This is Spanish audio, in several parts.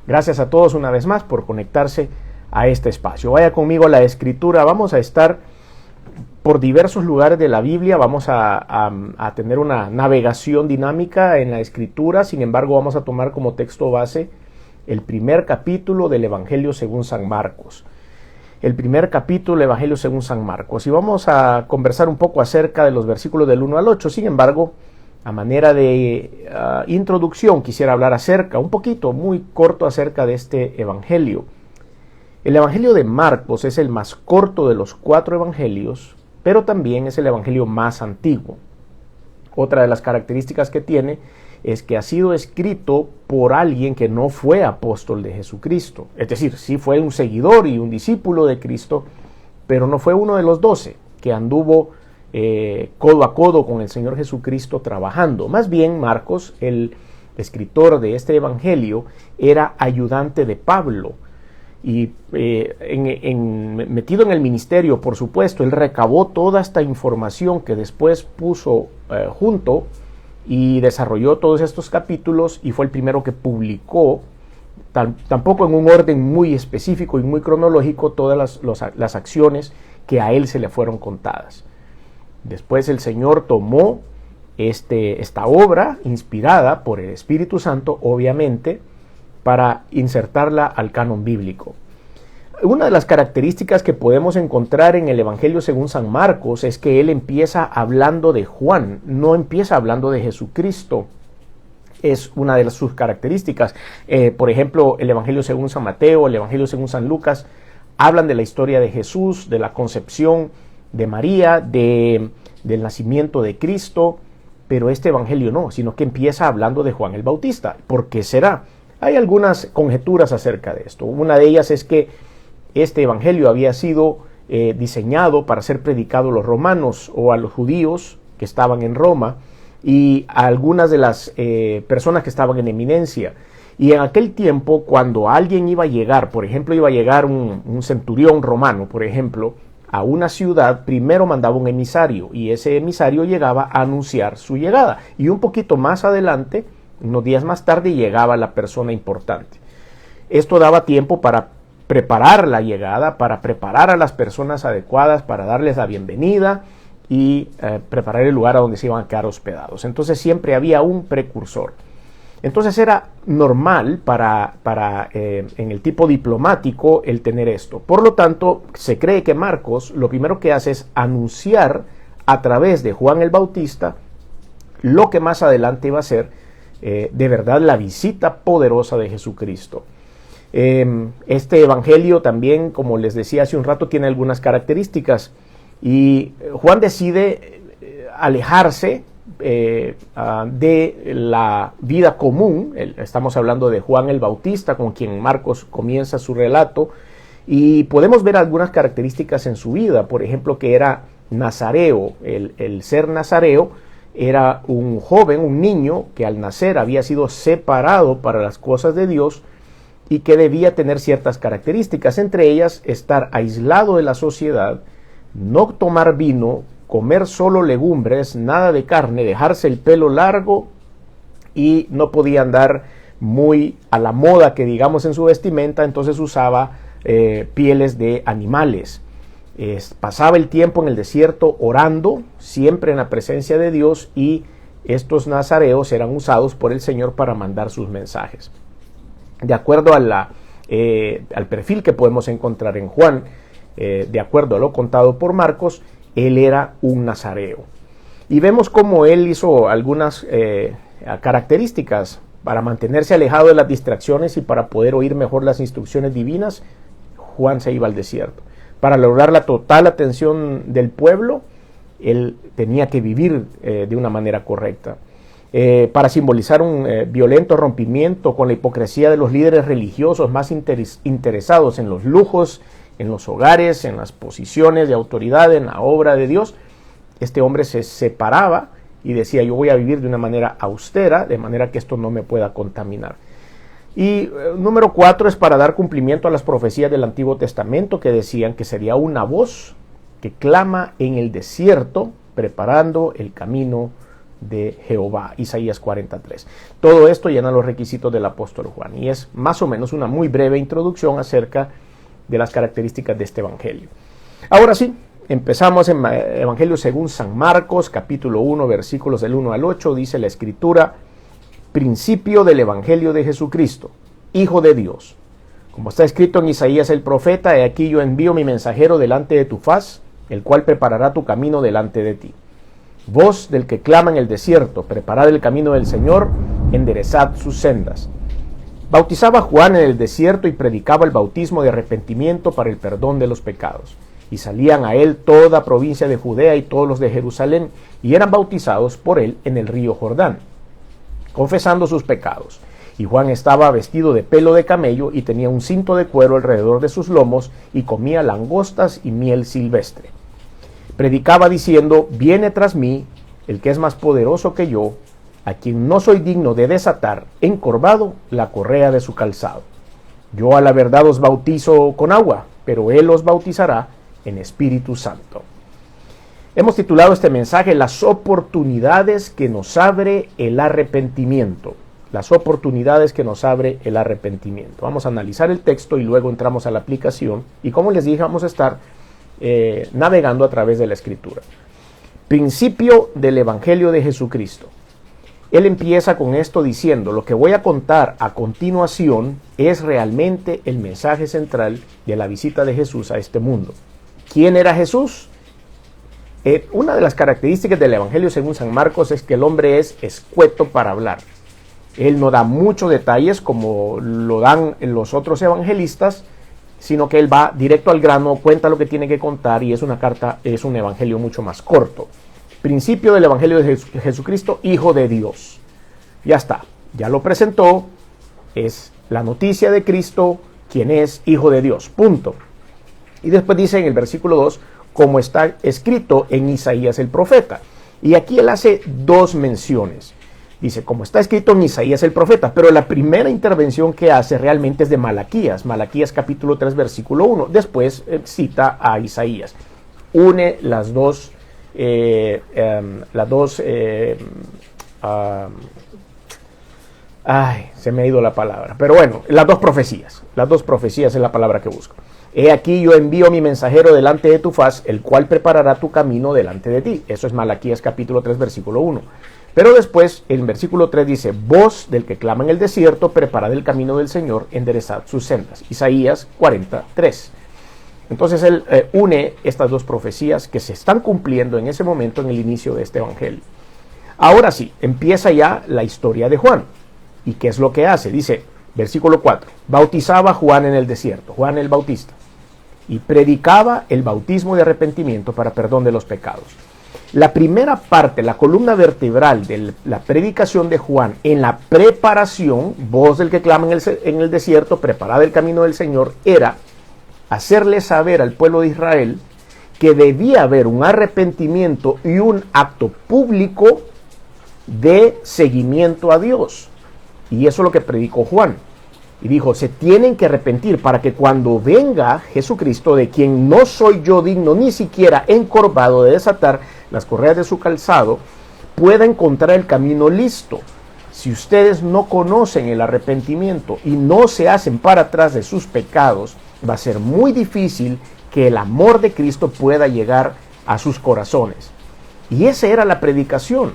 Gracias a todos una vez más por conectarse a este espacio. Vaya conmigo a la Escritura. Vamos a estar por diversos lugares de la Biblia. Vamos a tener una navegación dinámica en la Escritura. Sin embargo, vamos a tomar como texto base el primer capítulo del Evangelio según San Marcos. El primer capítulo del Evangelio según San Marcos. Y vamos a conversar un poco acerca de los versículos del 1 al 8. Sin embargo, a manera de introducción, quisiera hablar un poquito, muy corto, acerca de este Evangelio. El Evangelio de Marcos es el más corto de los 4 evangelios, pero también es el Evangelio más antiguo. Otra de las características que tiene es que ha sido escrito por alguien que no fue apóstol de Jesucristo. Es decir, sí fue un seguidor y un discípulo de Cristo, pero no fue uno de los 12 que anduvo codo a codo con el Señor Jesucristo trabajando. Más bien, Marcos, el escritor de este Evangelio, era ayudante de Pablo. Y metido en el ministerio, por supuesto, él recabó toda esta información que después puso junto y desarrolló todos estos capítulos y fue el primero que publicó, tampoco en un orden muy específico y muy cronológico, todas las acciones que a él se le fueron contadas. Después el Señor tomó esta obra inspirada por el Espíritu Santo, obviamente, para insertarla al canon bíblico. Una de las características que podemos encontrar en el Evangelio según San Marcos es que él empieza hablando de Juan, no empieza hablando de Jesucristo. Es una de sus características. Por ejemplo, el Evangelio según San Mateo, el Evangelio según San Lucas, hablan de la historia de Jesús, de la concepción de María, del nacimiento de Cristo, pero este Evangelio no, sino que empieza hablando de Juan el Bautista. ¿Por qué será? Hay algunas conjeturas acerca de esto. Una de ellas es que este Evangelio había sido diseñado para ser predicado a los romanos o a los judíos que estaban en Roma y a algunas de las personas que estaban en eminencia. Y en aquel tiempo, cuando alguien iba a llegar, por ejemplo, iba a llegar un centurión romano, por ejemplo, a una ciudad, primero mandaba un emisario y ese emisario llegaba a anunciar su llegada. Y un poquito más adelante, unos días más tarde, llegaba la persona importante. Esto daba tiempo para preparar la llegada, para preparar a las personas adecuadas, para darles la bienvenida y preparar el lugar a donde se iban a quedar hospedados. Entonces siempre había un precursor. Entonces era normal en el tipo diplomático el tener esto. Por lo tanto, se cree que Marcos lo primero que hace es anunciar a través de Juan el Bautista lo que más adelante iba a ser de verdad la visita poderosa de Jesucristo. Este evangelio también, como les decía hace un rato, tiene algunas características y Juan decide alejarse de la vida común. Estamos hablando de Juan el Bautista, con quien Marcos comienza su relato, y podemos ver algunas características en su vida. Por ejemplo, que era nazareo. El ser nazareo era un joven, un niño que al nacer había sido separado para las cosas de Dios y que debía tener ciertas características, entre ellas estar aislado de la sociedad, no tomar vino, comer solo legumbres, nada de carne, dejarse el pelo largo y no podía andar muy a la moda que digamos en su vestimenta, entonces usaba pieles de animales. Pasaba el tiempo en el desierto orando, siempre en la presencia de Dios, y estos nazareos eran usados por el Señor para mandar sus mensajes. De acuerdo al perfil que podemos encontrar en Juan, de acuerdo a lo contado por Marcos, él era un nazareo. Y vemos cómo él hizo algunas características para mantenerse alejado de las distracciones y para poder oír mejor las instrucciones divinas. Juan se iba al desierto. Para lograr la total atención del pueblo, él tenía que vivir de una manera correcta. Para simbolizar un violento rompimiento con la hipocresía de los líderes religiosos más interesados en los lujos, en los hogares, en las posiciones de autoridad, en la obra de Dios, este hombre se separaba y decía: yo voy a vivir de una manera austera, de manera que esto no me pueda contaminar. Y número 4 es para dar cumplimiento a las profecías del Antiguo Testamento que decían que sería una voz que clama en el desierto, preparando el camino de Jehová, Isaías 43. Todo esto llena los requisitos del apóstol Juan y es más o menos una muy breve introducción acerca de las características de este evangelio. Ahora sí, empezamos en Evangelio según San Marcos, capítulo 1, versículos del 1 al 8, dice la Escritura: principio del evangelio de Jesucristo, Hijo de Dios. Como está escrito en Isaías el profeta: he aquí yo envío mi mensajero delante de tu faz, el cual preparará tu camino delante de ti. Voz del que clama en el desierto: preparad el camino del Señor, enderezad sus sendas. Bautizaba Juan en el desierto y predicaba el bautismo de arrepentimiento para el perdón de los pecados. Y salían a él toda provincia de Judea y todos los de Jerusalén, y eran bautizados por él en el río Jordán, confesando sus pecados. Y Juan estaba vestido de pelo de camello y tenía un cinto de cuero alrededor de sus lomos y comía langostas y miel silvestre. Predicaba diciendo: viene tras mí el que es más poderoso que yo, a quien no soy digno de desatar encorvado la correa de su calzado. Yo a la verdad os bautizo con agua, pero él os bautizará en Espíritu Santo. Hemos titulado este mensaje: las oportunidades que nos abre el arrepentimiento. Las oportunidades que nos abre el arrepentimiento. Vamos a analizar el texto y luego entramos a la aplicación. Y como les dije, vamos a estar navegando a través de la Escritura. Principio del Evangelio de Jesucristo. Él empieza con esto diciendo: lo que voy a contar a continuación es realmente el mensaje central de la visita de Jesús a este mundo. ¿Quién era Jesús? Una de las características del Evangelio según San Marcos es que el hombre es escueto para hablar. Él no da muchos detalles como lo dan los otros evangelistas, sino que él va directo al grano, cuenta lo que tiene que contar y es un evangelio mucho más corto. Principio del Evangelio de Jesucristo, Hijo de Dios. Ya está, ya lo presentó, es la noticia de Cristo, quien es Hijo de Dios, punto. Y después dice en el versículo 2, como está escrito en Isaías el profeta. Y aquí él hace dos menciones. Dice, como está escrito en Isaías el profeta, pero la primera intervención que hace realmente es de Malaquías. Malaquías capítulo 3, versículo 1. Después cita a Isaías. Une las dos se me ha ido la palabra. Pero bueno, las dos profecías. Las dos profecías es la palabra que busco. He aquí yo envío mi mensajero delante de tu faz, el cual preparará tu camino delante de ti. Eso es Malaquías capítulo 3, versículo 1. Pero después, en versículo 3 dice, voz del que clama en el desierto, preparad el camino del Señor, enderezad sus sendas. Isaías 43. Entonces él une estas dos profecías que se están cumpliendo en ese momento en el inicio de este evangelio. Ahora sí, empieza ya la historia de Juan. ¿Y qué es lo que hace? Dice, versículo 4, bautizaba Juan en el desierto, Juan el Bautista, y predicaba el bautismo de arrepentimiento para perdón de los pecados. La primera parte, la columna vertebral de la predicación de Juan en la preparación, voz del que clama en el desierto, preparad el camino del Señor, era hacerle saber al pueblo de Israel que debía haber un arrepentimiento y un acto público de seguimiento a Dios. Y eso es lo que predicó Juan. Y dijo, se tienen que arrepentir para que cuando venga Jesucristo, de quien no soy yo digno ni siquiera encorvado de desatar las correas de su calzado, pueda encontrar el camino listo. Si ustedes no conocen el arrepentimiento y no se hacen para atrás de sus pecados, va a ser muy difícil que el amor de Cristo pueda llegar a sus corazones. Y esa era la predicación.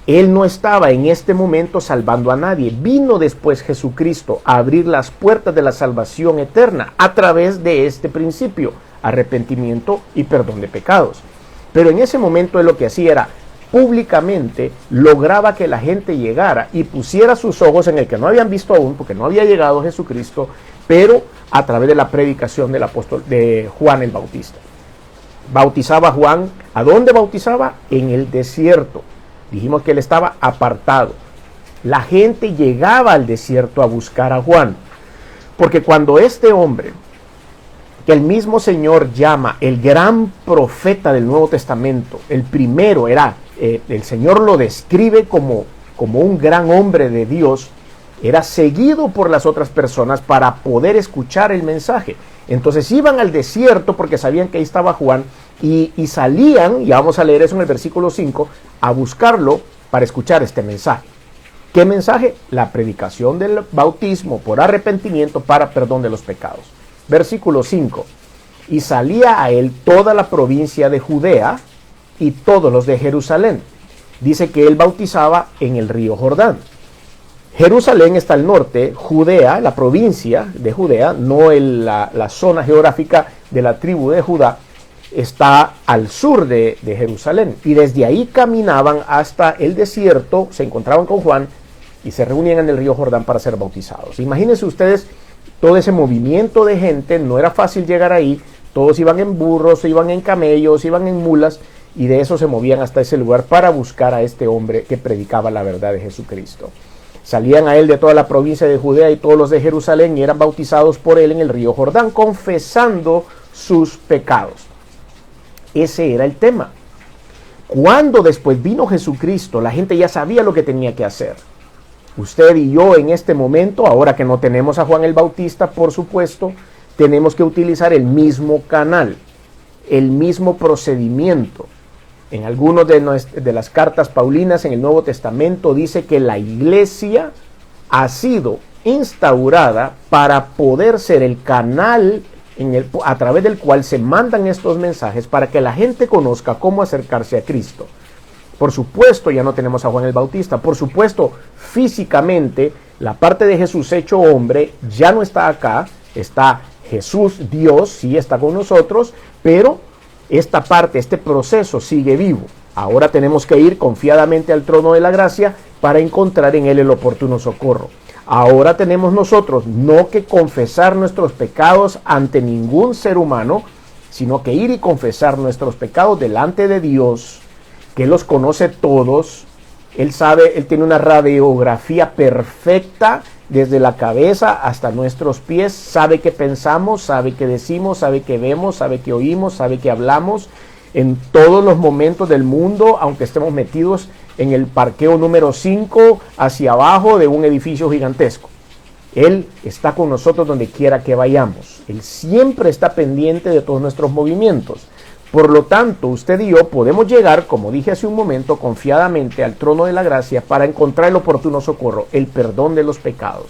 Él no estaba en este momento salvando a nadie. Vino después Jesucristo a abrir las puertas de la salvación eterna a través de este principio, arrepentimiento y perdón de pecados. Pero en ese momento él lo que hacía era, públicamente lograba que la gente llegara y pusiera sus ojos en el que no habían visto aún, porque no había llegado Jesucristo, pero a través de la predicación del apóstol de Juan el Bautista. Bautizaba Juan, ¿a dónde bautizaba? En el desierto. Dijimos que él estaba apartado. La gente llegaba al desierto a buscar a Juan. Porque cuando este hombre, que el mismo Señor llama el gran profeta del Nuevo Testamento, el primero era, el Señor lo describe como un gran hombre de Dios, era seguido por las otras personas para poder escuchar el mensaje. Entonces iban al desierto porque sabían que ahí estaba Juan y salían, y vamos a leer eso en el versículo 5, a buscarlo para escuchar este mensaje. ¿Qué mensaje? La predicación del bautismo por arrepentimiento para perdón de los pecados. Versículo 5. Y salía a él toda la provincia de Judea y todos los de Jerusalén. Dice que él bautizaba en el río Jordán. Jerusalén está al norte, Judea, la provincia de Judea, no la zona geográfica de la tribu de Judá, está al sur de Jerusalén. Y desde ahí caminaban hasta el desierto, se encontraban con Juan y se reunían en el río Jordán para ser bautizados. Imagínense ustedes todo ese movimiento de gente, no era fácil llegar ahí, todos iban en burros, iban en camellos, iban en mulas, y de eso se movían hasta ese lugar para buscar a este hombre que predicaba la verdad de Jesucristo. Salían a él de toda la provincia de Judea y todos los de Jerusalén y eran bautizados por él en el río Jordán, confesando sus pecados. Ese era el tema. Cuando después vino Jesucristo, la gente ya sabía lo que tenía que hacer. Usted y yo en este momento, ahora que no tenemos a Juan el Bautista, por supuesto, tenemos que utilizar el mismo canal, el mismo procedimiento. En algunas de las cartas paulinas en el Nuevo Testamento dice que la iglesia ha sido instaurada para poder ser el canal a través del cual se mandan estos mensajes para que la gente conozca cómo acercarse a Cristo. Por supuesto, ya no tenemos a Juan el Bautista. Por supuesto, físicamente, la parte de Jesús hecho hombre ya no está acá. Está Jesús, Dios, sí está con nosotros, pero esta parte, este proceso sigue vivo. Ahora tenemos que ir confiadamente al trono de la gracia para encontrar en él el oportuno socorro. Ahora tenemos nosotros no que confesar nuestros pecados ante ningún ser humano, sino que ir y confesar nuestros pecados delante de Dios, que Él los conoce todos. Él sabe, Él tiene una radiografía perfecta desde la cabeza hasta nuestros pies, sabe qué pensamos, sabe qué decimos, sabe qué vemos, sabe qué oímos, sabe qué hablamos en todos los momentos del mundo, aunque estemos metidos en el parqueo número 5 hacia abajo de un edificio gigantesco. Él está con nosotros donde quiera que vayamos. Él siempre está pendiente de todos nuestros movimientos. Por lo tanto, usted y yo podemos llegar, como dije hace un momento, confiadamente al trono de la gracia para encontrar el oportuno socorro, el perdón de los pecados.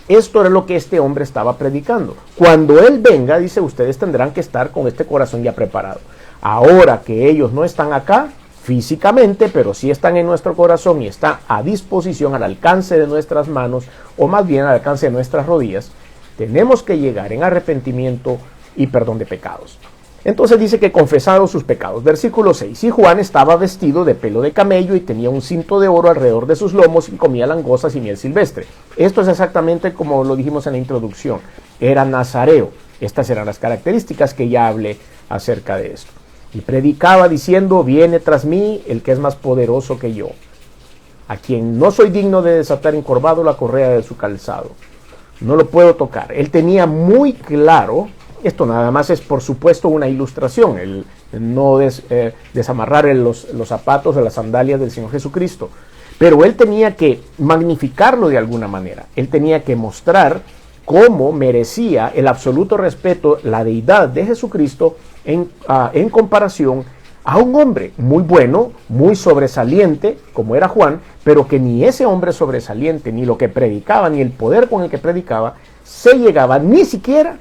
Esto era lo que este hombre estaba predicando. Cuando Él venga, dice, ustedes tendrán que estar con este corazón ya preparado. Ahora que ellos no están acá físicamente, pero sí están en nuestro corazón y está a disposición, al alcance de nuestras manos, o más bien al alcance de nuestras rodillas, tenemos que llegar en arrepentimiento y perdón de pecados. Entonces dice que confesaron sus pecados. Versículo 6. Y Juan estaba vestido de pelo de camello y tenía un cinto de oro alrededor de sus lomos y comía langostas y miel silvestre. Esto es exactamente como lo dijimos en la introducción. Era nazareo. Estas eran las características que ya hablé acerca de esto. Y predicaba diciendo, viene tras mí el que es más poderoso que yo, a quien no soy digno de desatar encorvado la correa de su calzado. No lo puedo tocar. Él tenía muy claro. Esto nada más es, por supuesto, una ilustración, el no desamarrar los zapatos de las sandalias del Señor Jesucristo. Pero él tenía que magnificarlo de alguna manera. Él tenía que mostrar cómo merecía el absoluto respeto la deidad de Jesucristo en comparación a un hombre muy bueno, muy sobresaliente, como era Juan, pero que ni ese hombre sobresaliente, ni lo que predicaba, ni el poder con el que predicaba, se llegaba ni siquiera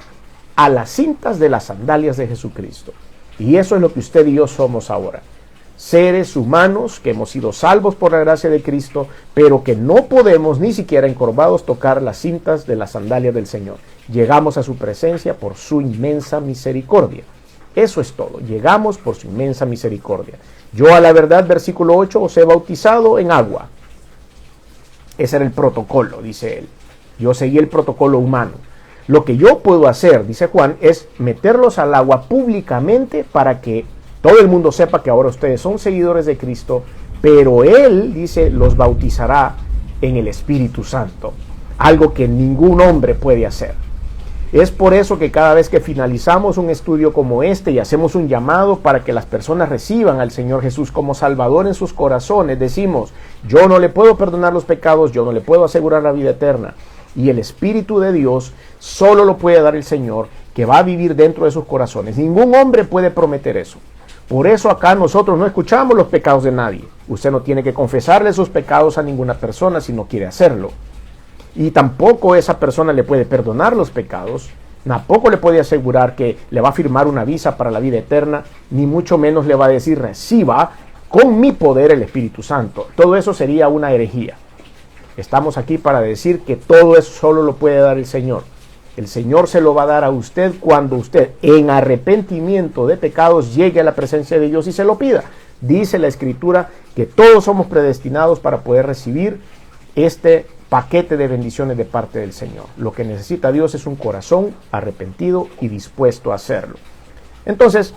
a las cintas de las sandalias de Jesucristo. Y eso es lo que usted y yo somos ahora. Seres humanos que hemos sido salvos por la gracia de Cristo, pero que no podemos ni siquiera encorvados tocar las cintas de las sandalias del Señor. Llegamos a su presencia por su inmensa misericordia. Eso es todo. Llegamos por su inmensa misericordia. Yo a la verdad, versículo 8, os he bautizado en agua. Ese era el protocolo, dice él. Yo seguí el protocolo humano. Lo que yo puedo hacer, dice Juan, es meterlos al agua públicamente para que todo el mundo sepa que ahora ustedes son seguidores de Cristo, pero Él, dice, los bautizará en el Espíritu Santo, algo que ningún hombre puede hacer. Es por eso que cada vez que finalizamos un estudio como este y hacemos un llamado para que las personas reciban al Señor Jesús como Salvador en sus corazones, decimos, yo no le puedo perdonar los pecados, yo no le puedo asegurar la vida eterna. Y el Espíritu de Dios solo lo puede dar el Señor, que va a vivir dentro de sus corazones. Ningún hombre puede prometer eso. Por eso acá nosotros no escuchamos los pecados de nadie. Usted no tiene que confesarle sus pecados a ninguna persona si no quiere hacerlo. Y tampoco esa persona le puede perdonar los pecados, tampoco le puede asegurar que le va a firmar una visa para la vida eterna, ni mucho menos le va a decir reciba con mi poder el Espíritu Santo. Todo eso sería una herejía. Estamos aquí para decir que todo eso solo lo puede dar el Señor. El Señor se lo va a dar a usted cuando usted en arrepentimiento de pecados llegue a la presencia de Dios y se lo pida. Dice la Escritura que todos somos predestinados para poder recibir este paquete de bendiciones de parte del Señor. Lo que necesita Dios es un corazón arrepentido y dispuesto a hacerlo. Entonces,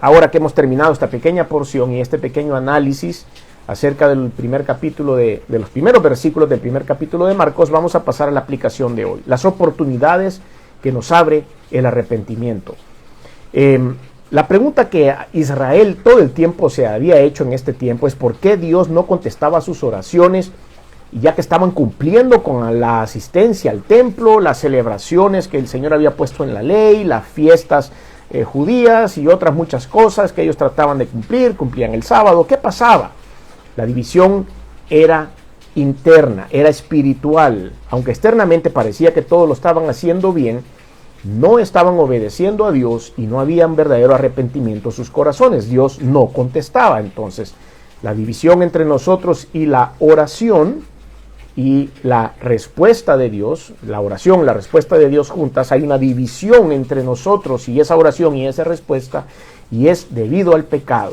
ahora que hemos terminado esta pequeña porción y este pequeño análisis acerca del primer capítulo de los primeros versículos del primer capítulo de Marcos, vamos a pasar a la aplicación de hoy. Las oportunidades que nos abre el arrepentimiento. La pregunta que Israel todo el tiempo se había hecho en este tiempo es por qué Dios no contestaba sus oraciones, ya que estaban cumpliendo con la asistencia al templo, las celebraciones que el Señor había puesto en la ley, las fiestas judías y otras muchas cosas que ellos trataban de cumplir, cumplían el sábado. ¿Qué pasaba? La división era interna, era espiritual. Aunque externamente parecía que todos lo estaban haciendo bien, no estaban obedeciendo a Dios y no había un verdadero arrepentimiento en sus corazones. Dios no contestaba. Entonces, la división entre nosotros y la oración y la respuesta de Dios, la oración, la respuesta de Dios juntas, hay una división entre nosotros y esa oración y esa respuesta, y es debido al pecado.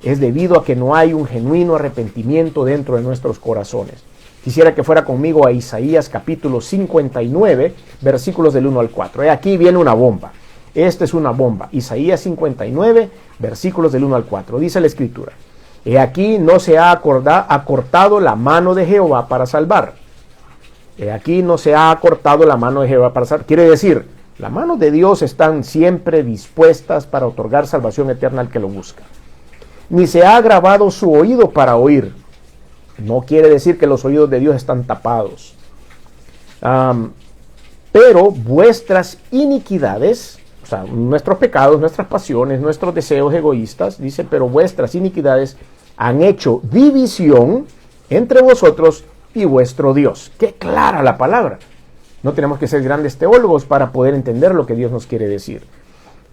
Es debido a que no hay un genuino arrepentimiento dentro de nuestros corazones. Quisiera que fuera conmigo a Isaías capítulo 59, versículos del 1 al 4. Aquí viene una bomba. Esta es una bomba. Isaías 59, versículos del 1 al 4. Dice la Escritura: He aquí no se ha acortado la mano de Jehová para salvar. He aquí no se ha acortado la mano de Jehová para salvar. Quiere decir, las manos de Dios están siempre dispuestas para otorgar salvación eterna al que lo busca. Ni se ha agravado su oído para oír. No quiere decir que los oídos de Dios están tapados. Pero vuestras iniquidades, o sea, nuestros pecados, nuestras pasiones, nuestros deseos egoístas, dice, pero vuestras iniquidades han hecho división entre vosotros y vuestro Dios. Qué clara la palabra. No tenemos que ser grandes teólogos para poder entender lo que Dios nos quiere decir.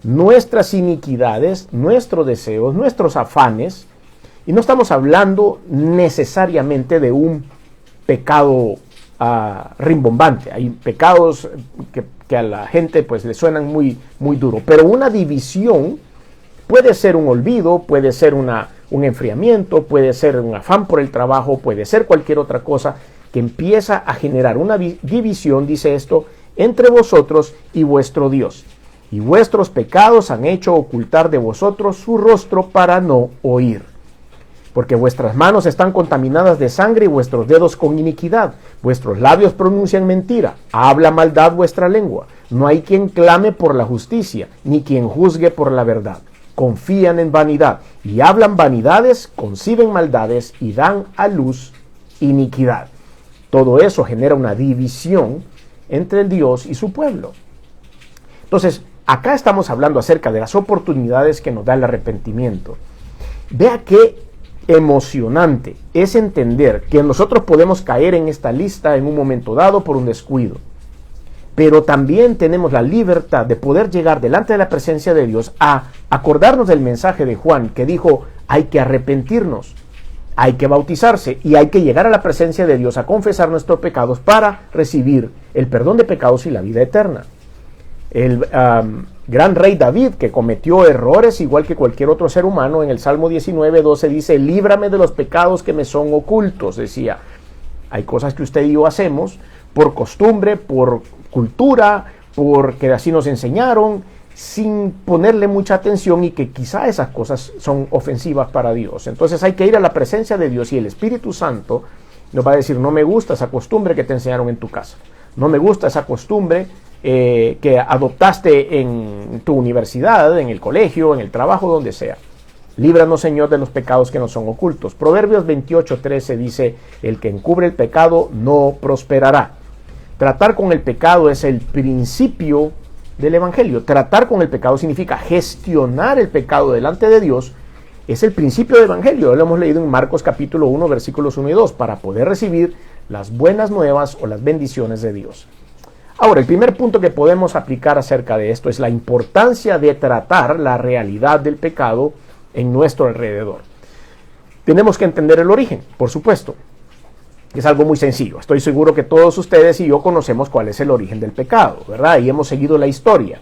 Nuestras iniquidades, nuestros deseos, nuestros afanes, y no estamos hablando necesariamente de un pecado rimbombante. Hay pecados que a la gente pues le suenan muy, muy duro, pero una división puede ser un olvido, puede ser un enfriamiento, puede ser un afán por el trabajo, puede ser cualquier otra cosa que empieza a generar una división, dice esto, entre vosotros y vuestro Dios. Y vuestros pecados han hecho ocultar de vosotros su rostro para no oír. Porque vuestras manos están contaminadas de sangre y vuestros dedos con iniquidad. Vuestros labios pronuncian mentira. Habla maldad vuestra lengua. No hay quien clame por la justicia, ni quien juzgue por la verdad. Confían en vanidad y hablan vanidades, conciben maldades y dan a luz iniquidad. Todo eso genera una división entre el Dios y su pueblo. Entonces, acá estamos hablando acerca de las oportunidades que nos da el arrepentimiento. Vea qué emocionante es entender que nosotros podemos caer en esta lista en un momento dado por un descuido, pero también tenemos la libertad de poder llegar delante de la presencia de Dios a acordarnos del mensaje de Juan que dijo: hay que arrepentirnos, hay que bautizarse y hay que llegar a la presencia de Dios a confesar nuestros pecados para recibir el perdón de pecados y la vida eterna. El gran rey David, que cometió errores igual que cualquier otro ser humano, en el Salmo 19:12 dice: líbrame de los pecados que me son ocultos. Decía, hay cosas que usted y yo hacemos por costumbre, por cultura, porque así nos enseñaron, sin ponerle mucha atención, y que quizá esas cosas son ofensivas para Dios. Entonces hay que ir a la presencia de Dios y el Espíritu Santo nos va a decir: no me gusta esa costumbre que te enseñaron en tu casa, no me gusta esa costumbre que adoptaste en tu universidad, en el colegio, en el trabajo, donde sea. Líbranos, Señor, de los pecados que nos son ocultos. Proverbios 28:13 dice: el que encubre el pecado no prosperará. Tratar con el pecado es el principio del Evangelio. Tratar con el pecado significa gestionar el pecado delante de Dios, Es el principio del Evangelio, lo hemos leído en Marcos capítulo 1, versículos 1 y 2, para poder recibir las buenas nuevas o las bendiciones de Dios. Ahora, el primer punto que podemos aplicar acerca de esto es la importancia de tratar la realidad del pecado en nuestro alrededor. Tenemos que entender el origen, por supuesto. Es algo muy sencillo. Estoy seguro que todos ustedes y yo conocemos cuál es el origen del pecado, ¿verdad? Y hemos seguido la historia.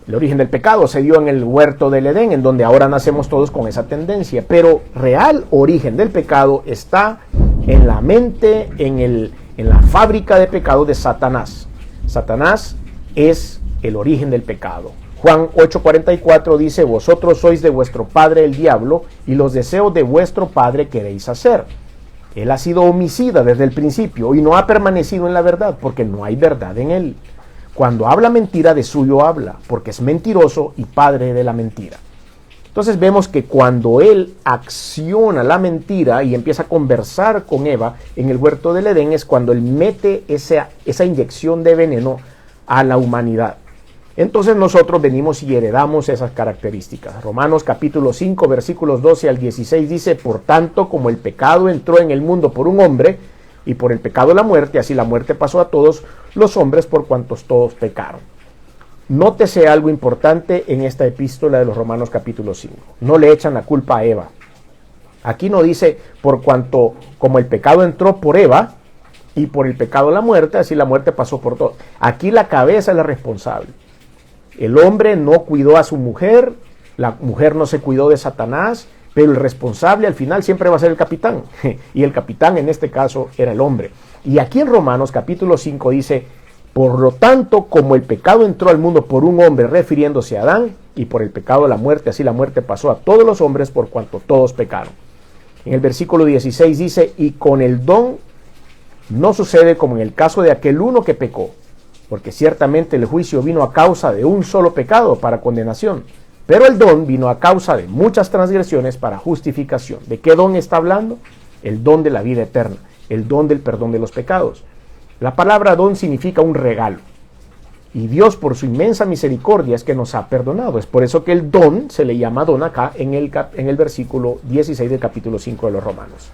El origen del pecado se dio en el huerto del Edén, en donde ahora nacemos todos con esa tendencia. Pero real origen del pecado está en la mente, en la fábrica de pecado de Satanás. Satanás es el origen del pecado. Juan 8:44 dice: vosotros sois de vuestro padre el diablo, y los deseos de vuestro padre queréis hacer. Él ha sido homicida desde el principio y no ha permanecido en la verdad, porque no hay verdad en él. Cuando habla mentira, de suyo habla, porque es mentiroso y padre de la mentira. Entonces vemos que cuando él acciona la mentira y empieza a conversar con Eva en el huerto del Edén, es cuando él mete esa inyección de veneno a la humanidad. Entonces nosotros venimos y heredamos esas características. Romanos capítulo 5, versículos 12 al 16 dice: por tanto, como el pecado entró en el mundo por un hombre, y por el pecado la muerte, así la muerte pasó a todos los hombres por cuantos todos pecaron. Nótese algo importante en esta epístola de los Romanos capítulo 5. No le echan la culpa a Eva. Aquí no dice por cuanto como el pecado entró por Eva y por el pecado la muerte, así la muerte pasó por todos. Aquí la cabeza es la responsable. El hombre no cuidó a su mujer, la mujer no se cuidó de Satanás, pero el responsable al final siempre va a ser el capitán. Y el capitán en este caso era el hombre. Y aquí en Romanos capítulo 5 dice: por lo tanto, como el pecado entró al mundo por un hombre, refiriéndose a Adán, y por el pecado la muerte, así la muerte pasó a todos los hombres por cuanto todos pecaron. En el versículo 16 dice: y con el don no sucede como en el caso de aquel uno que pecó, porque ciertamente el juicio vino a causa de un solo pecado para condenación, pero el don vino a causa de muchas transgresiones para justificación. ¿De qué don está hablando? El don de la vida eterna, el don del perdón de los pecados. La palabra don significa un regalo. Y Dios, por su inmensa misericordia, es que nos ha perdonado. Es por eso que el don se le llama don acá en el versículo 16 del capítulo 5 de los Romanos.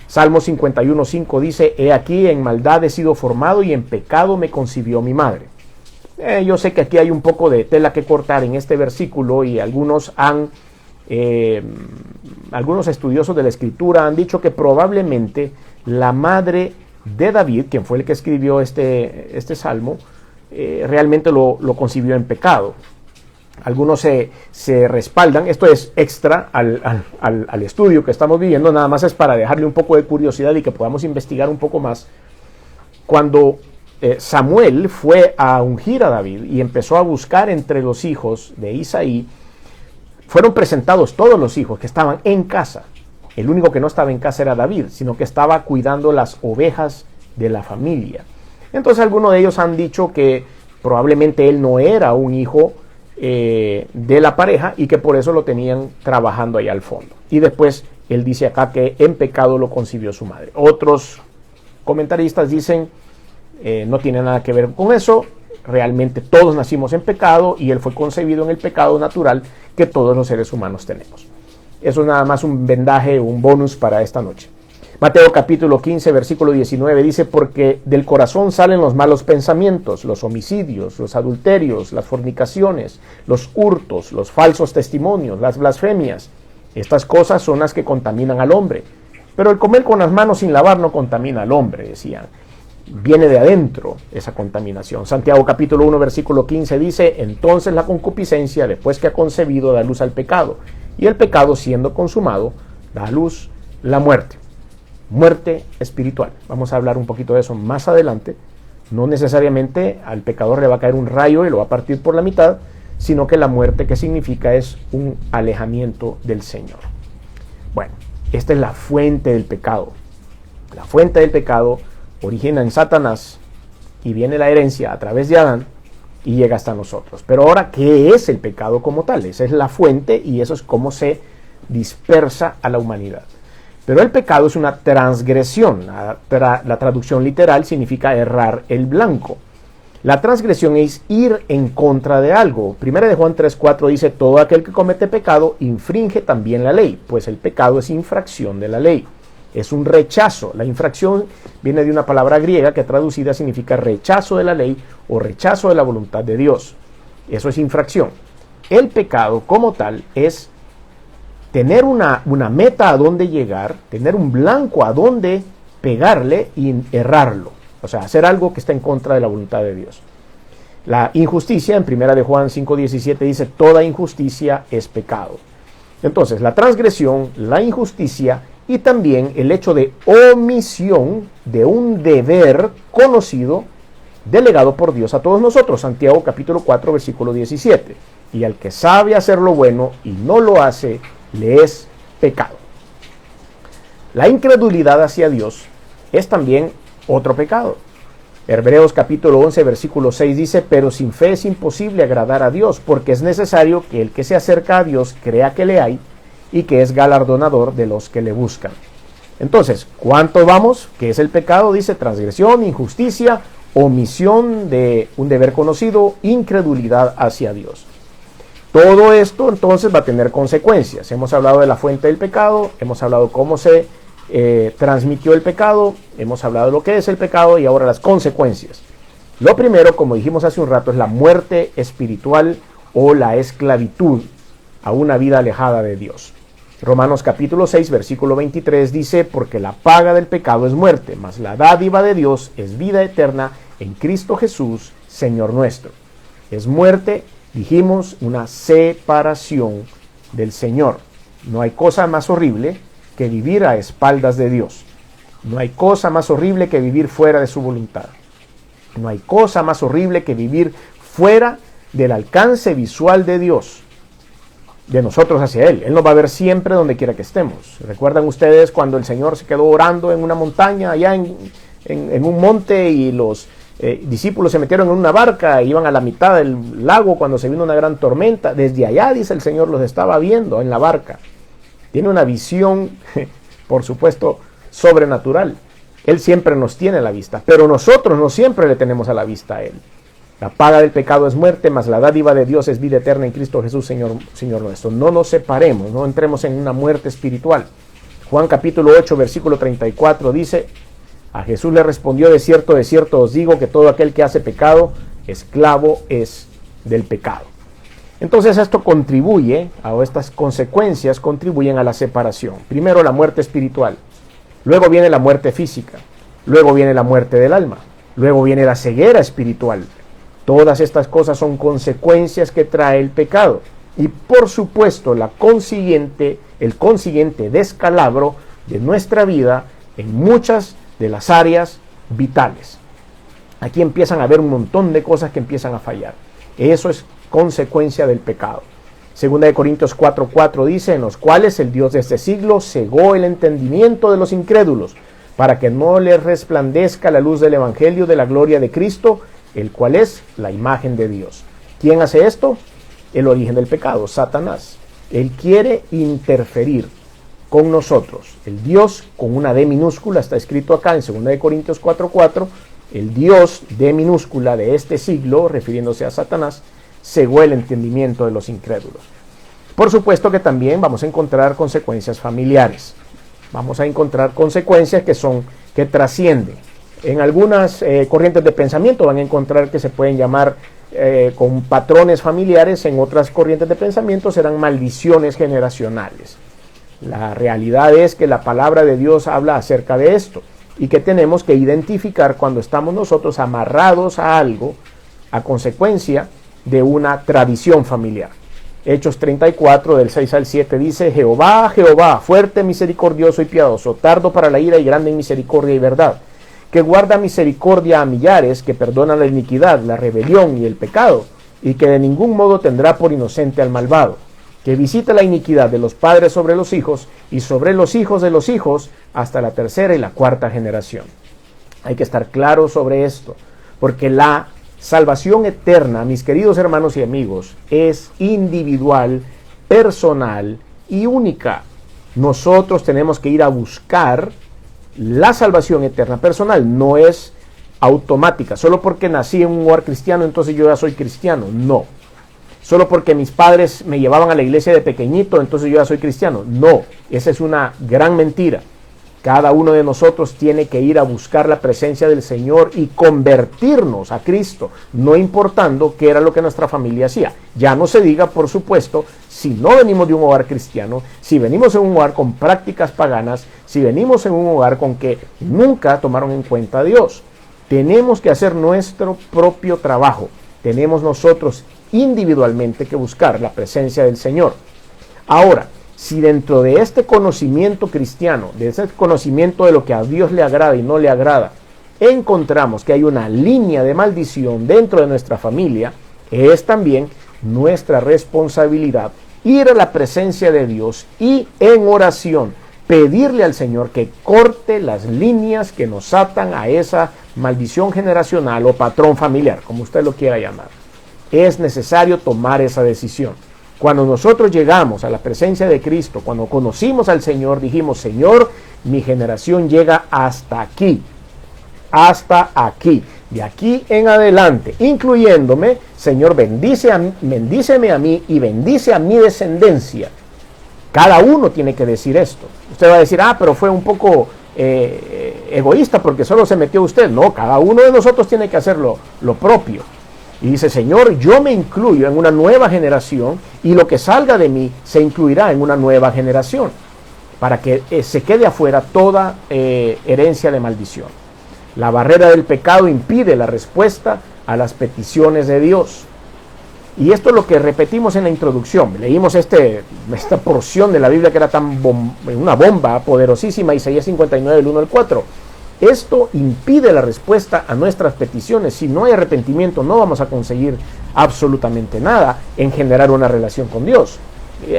Salmo 51:5 dice: he aquí en maldad he sido formado y en pecado me concibió mi madre. Yo sé que aquí hay un poco de tela que cortar en este versículo y algunos estudiosos de la Escritura han dicho que probablemente la madre de David, quien fue el que escribió este salmo, realmente lo concibió en pecado. Algunos se respaldan, esto es extra al estudio que estamos viviendo, nada más es para dejarle un poco de curiosidad y que podamos investigar un poco más. Cuando Samuel fue a ungir a David y empezó a buscar entre los hijos de Isaí, fueron presentados todos los hijos que estaban en casa. El único que no estaba en casa era David, sino que estaba cuidando las ovejas de la familia. Entonces algunos de ellos han dicho que probablemente él no era un hijo de la pareja y que por eso lo tenían trabajando ahí al fondo. Y después él dice acá que en pecado lo concibió su madre. Otros comentaristas dicen no tiene nada que ver con eso. Realmente todos nacimos en pecado y él fue concebido en el pecado natural que todos los seres humanos tenemos. Eso es nada más un vendaje, un bonus para esta noche. Mateo capítulo 15, versículo 19 dice: porque del corazón salen los malos pensamientos, los homicidios, los adulterios, las fornicaciones, los hurtos, los falsos testimonios, las blasfemias. Estas cosas son las que contaminan al hombre. Pero el comer con las manos sin lavar no contamina al hombre, decían. Viene de adentro esa contaminación. Santiago capítulo 1, versículo 15 dice: entonces la concupiscencia, después que ha concebido, da luz al pecado. Y el pecado, siendo consumado, da a luz la muerte. Muerte espiritual. Vamos a hablar un poquito de eso más adelante. No necesariamente al pecador le va a caer un rayo y lo va a partir por la mitad, sino que la muerte, que significa, es un alejamiento del Señor. Bueno, esta es la fuente del pecado. La fuente del pecado origina en Satanás y viene la herencia a través de Adán y llega hasta nosotros. Pero ahora, ¿qué es el pecado como tal? Esa es la fuente y eso es cómo se dispersa a la humanidad. Pero el pecado es una transgresión. La traducción literal significa errar el blanco. La transgresión es ir en contra de algo. Primera de Juan 3:4 dice, todo aquel que comete pecado infringe también la ley, pues el pecado es infracción de la ley. Es un rechazo. La infracción viene de una palabra griega que traducida significa rechazo de la ley o rechazo de la voluntad de Dios. Eso es infracción. El pecado como tal es tener una meta a donde llegar, tener un blanco a donde pegarle y errarlo. O sea, hacer algo que está en contra de la voluntad de Dios. La injusticia, en 1 de Juan 5:17 dice, toda injusticia es pecado. Entonces, la transgresión, la injusticia y también el hecho de omisión de un deber conocido, delegado por Dios a todos nosotros. Santiago capítulo 4, versículo 17. Y al que sabe hacer lo bueno y no lo hace, le es pecado. La incredulidad hacia Dios es también otro pecado. Hebreos capítulo 11, versículo 6 dice, pero sin fe es imposible agradar a Dios, porque es necesario que el que se acerca a Dios crea que le hay y que es galardonador de los que le buscan. Entonces, ¿cuánto vamos? ¿Qué es el pecado? Dice transgresión, injusticia, omisión de un deber conocido, incredulidad hacia Dios. Todo esto entonces va a tener consecuencias. Hemos hablado de la fuente del pecado, hemos hablado cómo se transmitió el pecado, hemos hablado de lo que es el pecado y ahora las consecuencias. Lo primero, como dijimos hace un rato, es la muerte espiritual o la esclavitud a una vida alejada de Dios. Romanos capítulo 6, versículo 23 dice, porque la paga del pecado es muerte, mas la dádiva de Dios es vida eterna en Cristo Jesús, Señor nuestro. Es muerte, dijimos, una separación del Señor. No hay cosa más horrible que vivir a espaldas de Dios. No hay cosa más horrible que vivir fuera de su voluntad. No hay cosa más horrible que vivir fuera del alcance visual de Dios, de nosotros hacia Él. Él nos va a ver siempre donde quiera que estemos. ¿Recuerdan ustedes cuando el Señor se quedó orando en una montaña, allá en un monte, y los discípulos se metieron en una barca e iban a la mitad del lago cuando se vino una gran tormenta? Desde allá, dice el Señor, los estaba viendo en la barca. Tiene una visión, por supuesto, sobrenatural. Él siempre nos tiene a la vista, pero nosotros no siempre le tenemos a la vista a Él. La paga del pecado es muerte, mas la dádiva de Dios es vida eterna en Cristo Jesús, Señor nuestro. No nos separemos, no entremos en una muerte espiritual. Juan capítulo 8, versículo 34 dice, a Jesús le respondió, de cierto os digo que todo aquel que hace pecado, esclavo es del pecado. Entonces esto contribuye, o estas consecuencias contribuyen a la separación. Primero la muerte espiritual, luego viene la muerte física, luego viene la muerte del alma, luego viene la ceguera espiritual. Todas estas cosas son consecuencias que trae el pecado. Y por supuesto el consiguiente descalabro de nuestra vida en muchas de las áreas vitales. Aquí empiezan a haber un montón de cosas que empiezan a fallar. Eso es consecuencia del pecado. Segunda de Corintios 4:4 dice, en los cuales el Dios de este siglo cegó el entendimiento de los incrédulos, para que no les resplandezca la luz del evangelio de la gloria de Cristo, el cual es la imagen de Dios. ¿Quién hace esto? El origen del pecado, Satanás. Él quiere interferir con nosotros. El Dios con una D minúscula, está escrito acá en 2 de Corintios 4:4, el Dios D minúscula de este siglo, refiriéndose a Satanás, cegó el entendimiento de los incrédulos. Por supuesto que también vamos a encontrar consecuencias familiares. Vamos a encontrar consecuencias que trascienden. En algunas corrientes de pensamiento van a encontrar que se pueden llamar con patrones familiares, en otras corrientes de pensamiento serán maldiciones generacionales. La realidad es que la palabra de Dios habla acerca de esto y que tenemos que identificar cuando estamos nosotros amarrados a algo a consecuencia de una tradición familiar. Hechos 34 del 6 al 7 dice, Jehová, Jehová, fuerte, misericordioso y piadoso, tardo para la ira y grande en misericordia y verdad, que guarda misericordia a millares, que perdona la iniquidad, la rebelión y el pecado, y que de ningún modo tendrá por inocente al malvado, que visita la iniquidad de los padres sobre los hijos y sobre los hijos de los hijos hasta la tercera y la cuarta generación. Hay que estar claro sobre esto, porque la salvación eterna, mis queridos hermanos y amigos, es individual, personal y única. Nosotros tenemos que ir a buscar la salvación eterna personal. No es automática. Solo porque nací en un hogar cristiano, entonces yo ya soy cristiano. No. Solo porque mis padres me llevaban a la iglesia de pequeñito, entonces yo ya soy cristiano. No. Esa es una gran mentira. Cada uno de nosotros tiene que ir a buscar la presencia del Señor y convertirnos a Cristo, no importando qué era lo que nuestra familia hacía. Ya no se diga, por supuesto, si no venimos de un hogar cristiano, si venimos en un hogar con prácticas paganas, si venimos en un hogar con que nunca tomaron en cuenta a Dios. Tenemos que hacer nuestro propio trabajo. Tenemos nosotros individualmente que buscar la presencia del Señor. Ahora, si dentro de este conocimiento cristiano, de ese conocimiento de lo que a Dios le agrada y no le agrada, encontramos que hay una línea de maldición dentro de nuestra familia, es también nuestra responsabilidad ir a la presencia de Dios y en oración pedirle al Señor que corte las líneas que nos atan a esa maldición generacional o patrón familiar, como usted lo quiera llamar. Es necesario tomar esa decisión. Cuando nosotros llegamos a la presencia de Cristo, cuando conocimos al Señor, dijimos, Señor, mi generación llega hasta aquí, de aquí en adelante, incluyéndome, Señor, bendíceme a mí y bendice a mi descendencia. Cada uno tiene que decir esto. Usted va a decir, pero fue un poco egoísta porque solo se metió usted. No, cada uno de nosotros tiene que hacer lo propio. Y dice, Señor, yo me incluyo en una nueva generación y lo que salga de mí se incluirá en una nueva generación para que se quede afuera toda herencia de maldición. La barrera del pecado impide la respuesta a las peticiones de Dios. Y esto es lo que repetimos en la introducción. Leímos esta porción de la Biblia que era una bomba poderosísima, Isaías 59, del 1 al 4. Esto impide la respuesta a nuestras peticiones. Si no hay arrepentimiento, no vamos a conseguir absolutamente nada en generar una relación con Dios.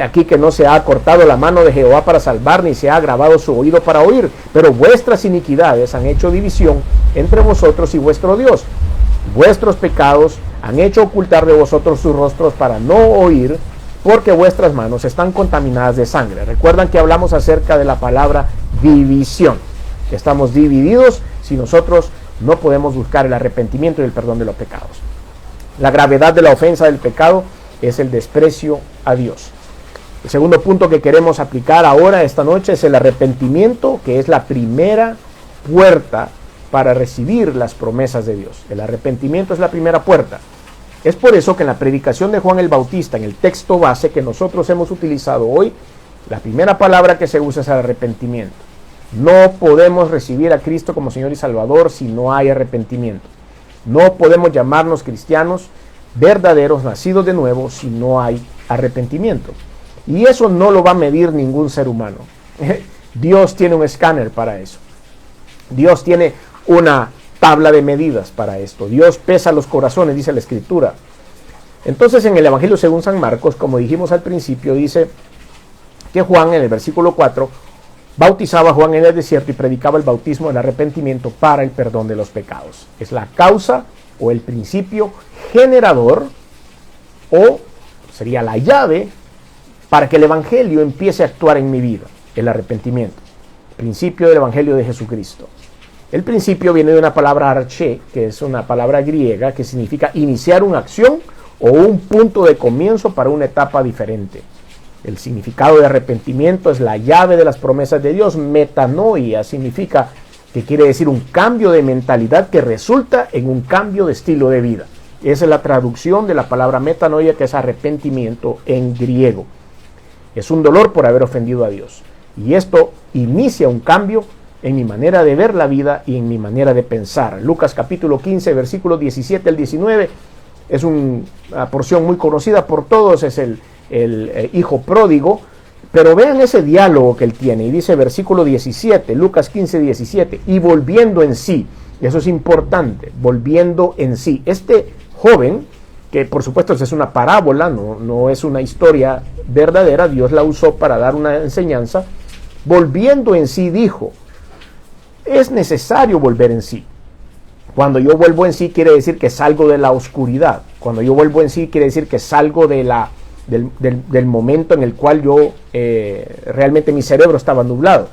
Aquí que no se ha cortado la mano de Jehová para salvar, ni se ha agravado su oído para oír, pero vuestras iniquidades han hecho división entre vosotros y vuestro Dios. Vuestros pecados han hecho ocultar de vosotros sus rostros para no oír, porque vuestras manos están contaminadas de sangre. Recuerdan que hablamos acerca de la palabra división. Estamos divididos si nosotros no podemos buscar el arrepentimiento y el perdón de los pecados. La gravedad de la ofensa del pecado es el desprecio a Dios. El segundo punto que queremos aplicar ahora, esta noche, es el arrepentimiento, que es la primera puerta para recibir las promesas de Dios. El arrepentimiento es la primera puerta. Es por eso que en la predicación de Juan el Bautista, en el texto base que nosotros hemos utilizado hoy, la primera palabra que se usa es el arrepentimiento. No podemos recibir a Cristo como Señor y Salvador si no hay arrepentimiento. No podemos llamarnos cristianos verdaderos, nacidos de nuevo, si no hay arrepentimiento. Y eso no lo va a medir ningún ser humano. Dios tiene un escáner para eso. Dios tiene una tabla de medidas para esto. Dios pesa los corazones, dice la Escritura. Entonces, en el Evangelio según San Marcos, como dijimos al principio, dice que Juan, en el versículo 4, bautizaba a Juan en el desierto y predicaba el bautismo del arrepentimiento para el perdón de los pecados. Es la causa o el principio generador, o sería la llave para que el Evangelio empiece a actuar en mi vida, el arrepentimiento. Principio del Evangelio de Jesucristo. El principio viene de una palabra arché, que es una palabra griega que significa iniciar una acción o un punto de comienzo para una etapa diferente. El significado de arrepentimiento es la llave de las promesas de Dios. Metanoia significa, que quiere decir un cambio de mentalidad que resulta en un cambio de estilo de vida. Esa es la traducción de la palabra metanoia, que es arrepentimiento en griego. Es un dolor por haber ofendido a Dios. Y esto inicia un cambio en mi manera de ver la vida y en mi manera de pensar. Lucas capítulo 15, versículos 17 al 19, es una porción muy conocida por todos, es el hijo pródigo, pero vean ese diálogo que él tiene, y dice versículo 17, Lucas 15, 17, y volviendo en sí, eso es importante, volviendo en sí. Este joven, que por supuesto es una parábola, no es una historia verdadera, Dios la usó para dar una enseñanza, volviendo en sí dijo, es necesario volver en sí. Cuando yo vuelvo en sí quiere decir que salgo de la oscuridad. Cuando yo vuelvo en sí quiere decir que salgo del momento en el cual yo realmente mi cerebro estaba nublado.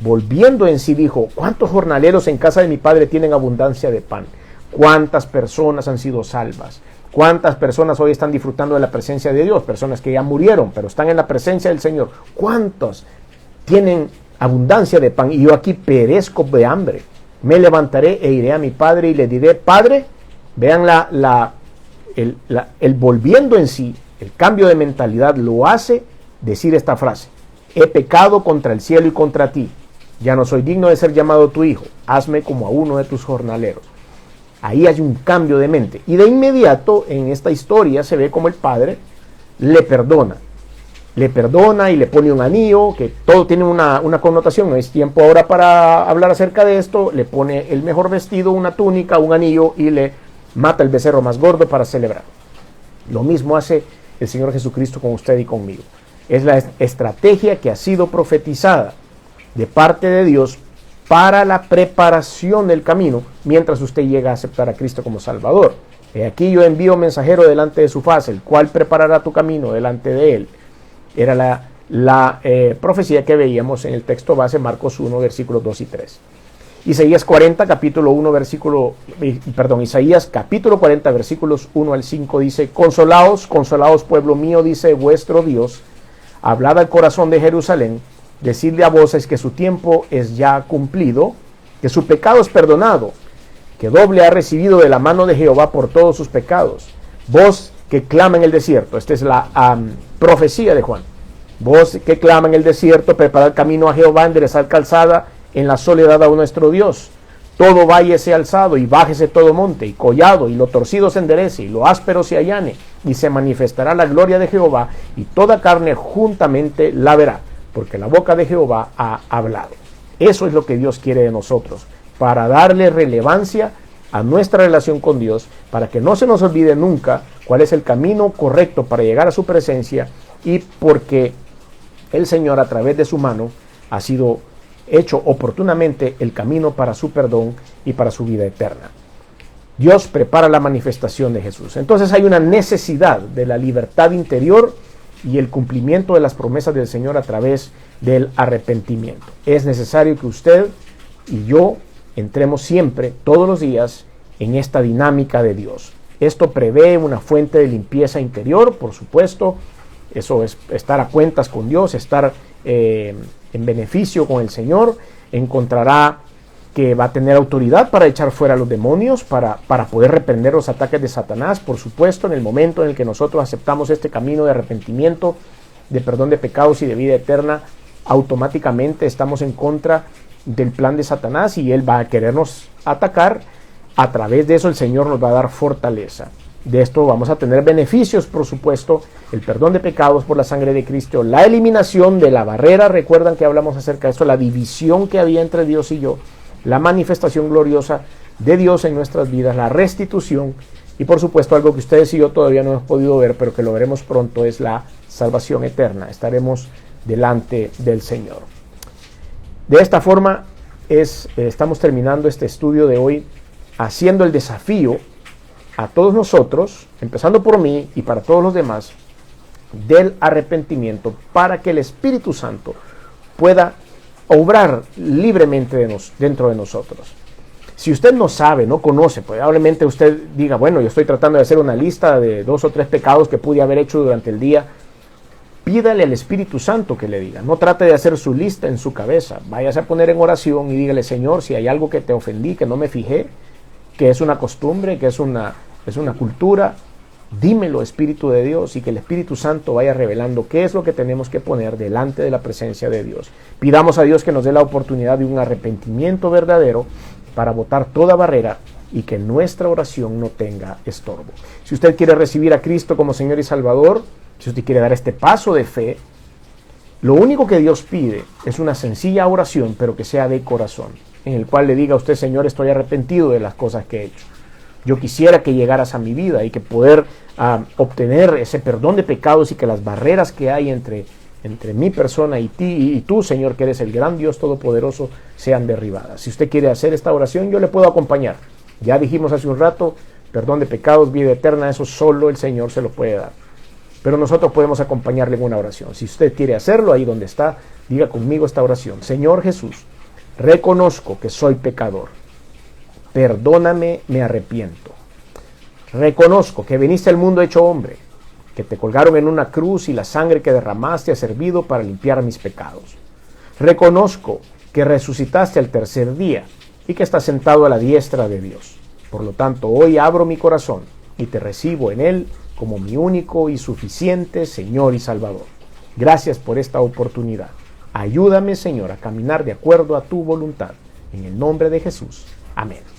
volviendo en sí dijo, ¿cuántos jornaleros en casa de mi padre tienen abundancia de pan? ¿Cuántas personas han sido salvas? ¿Cuántas personas hoy están disfrutando de la presencia de Dios? Personas que ya murieron, pero están en la presencia del Señor. ¿Cuántos tienen abundancia de pan? Y yo aquí perezco de hambre. Me levantaré e iré a mi padre y le diré, Padre, vean el volviendo en sí, el cambio de mentalidad lo hace decir esta frase: he pecado contra el cielo y contra ti. Ya no soy digno de ser llamado tu hijo. Hazme como a uno de tus jornaleros. Ahí hay un cambio de mente. Y de inmediato en esta historia se ve como el padre le perdona. Le perdona y le pone un anillo, que todo tiene una connotación. No es tiempo ahora para hablar acerca de esto. Le pone el mejor vestido, una túnica, un anillo y le mata el becerro más gordo para celebrar. Lo mismo hace el Señor Jesucristo con usted y conmigo. Es la estrategia que ha sido profetizada de parte de Dios para la preparación del camino mientras usted llega a aceptar a Cristo como Salvador. Aquí yo envío mensajero delante de su faz, el cual preparará tu camino delante de él. Era la profecía que veíamos en el texto base, Marcos 1, versículos 2 y 3. Isaías 40, capítulo 1, Isaías capítulo 40, versículos 1 al 5 dice: consolaos, consolaos, pueblo mío, dice vuestro Dios, hablad al corazón de Jerusalén, decidle a voces que su tiempo es ya cumplido, que su pecado es perdonado, que doble ha recibido de la mano de Jehová por todos sus pecados. Voz que clama en el desierto. Esta es la profecía de Juan. Voz que clama en el desierto, preparad camino a Jehová, enderezad calzada en la soledad a nuestro Dios. Todo valle sea alzado y bájese todo monte y collado, y lo torcido se enderece y lo áspero se allane, y se manifestará la gloria de Jehová, y toda carne juntamente la verá, porque la boca de Jehová ha hablado. Eso es lo que Dios quiere de nosotros, para darle relevancia a nuestra relación con Dios, para que no se nos olvide nunca cuál es el camino correcto para llegar a su presencia, y porque el Señor a través de su mano ha sido hecho oportunamente el camino para su perdón y para su vida eterna. Dios prepara la manifestación de Jesús. Entonces hay una necesidad de la libertad interior y el cumplimiento de las promesas del Señor a través del arrepentimiento. Es necesario que usted y yo entremos siempre, todos los días, en esta dinámica de Dios. Esto prevé una fuente de limpieza interior, por supuesto. Eso es estar a cuentas con Dios, estar en beneficio con el Señor. Encontrará que va a tener autoridad para echar fuera a los demonios, para poder reprender los ataques de Satanás. Por supuesto, en el momento en el que nosotros aceptamos este camino de arrepentimiento, de perdón de pecados y de vida eterna, automáticamente estamos en contra del plan de Satanás y él va a querernos atacar. A través de eso el Señor nos va a dar fortaleza. De esto vamos a tener beneficios, por supuesto: el perdón de pecados por la sangre de Cristo, la eliminación de la barrera, recuerdan que hablamos acerca de esto, la división que había entre Dios y yo, la manifestación gloriosa de Dios en nuestras vidas, la restitución, y por supuesto algo que ustedes y yo todavía no hemos podido ver, pero que lo veremos pronto, es la salvación eterna. Estaremos delante del Señor. De esta forma estamos terminando este estudio de hoy, haciendo el desafío a todos nosotros, empezando por mí y para todos los demás, del arrepentimiento, para que el Espíritu Santo pueda obrar libremente dentro de nosotros. Si usted no sabe, no conoce, probablemente usted diga: bueno, yo estoy tratando de hacer una lista de 2 o 3 pecados que pude haber hecho durante el día. Pídale al Espíritu Santo que le diga. No trate de hacer su lista en su cabeza. Váyase a poner en oración y dígale: Señor, si hay algo que te ofendí, que no me fijé, que es una costumbre, que es una cultura, dímelo, Espíritu de Dios, y que el Espíritu Santo vaya revelando qué es lo que tenemos que poner delante de la presencia de Dios. Pidamos a Dios que nos dé la oportunidad de un arrepentimiento verdadero para botar toda barrera y que nuestra oración no tenga estorbo. Si usted quiere recibir a Cristo como Señor y Salvador, si usted quiere dar este paso de fe, lo único que Dios pide es una sencilla oración, pero que sea de corazón, en el cual le diga a usted: Señor, estoy arrepentido de las cosas que he hecho. Yo quisiera que llegaras a mi vida y que poder obtener ese perdón de pecados, y que las barreras que hay entre mi persona y ti y tú, Señor, que eres el gran Dios todopoderoso, sean derribadas. Si usted quiere hacer esta oración, yo le puedo acompañar. Ya dijimos hace un rato, perdón de pecados, vida eterna, eso solo el Señor se lo puede dar. Pero nosotros podemos acompañarle en una oración. Si usted quiere hacerlo, ahí donde está, diga conmigo esta oración: Señor Jesús, Reconozco que soy pecador. Perdóname, me arrepiento. Reconozco que viniste al mundo hecho hombre, que te colgaron en una cruz y la sangre que derramaste ha servido para limpiar mis pecados. Reconozco que resucitaste al tercer día y que estás sentado a la diestra de Dios. Por lo tanto, hoy abro mi corazón y te recibo en él como mi único y suficiente Señor y Salvador. Gracias por esta oportunidad. Ayúdame, Señor, a caminar de acuerdo a tu voluntad. En el nombre de Jesús. Amén.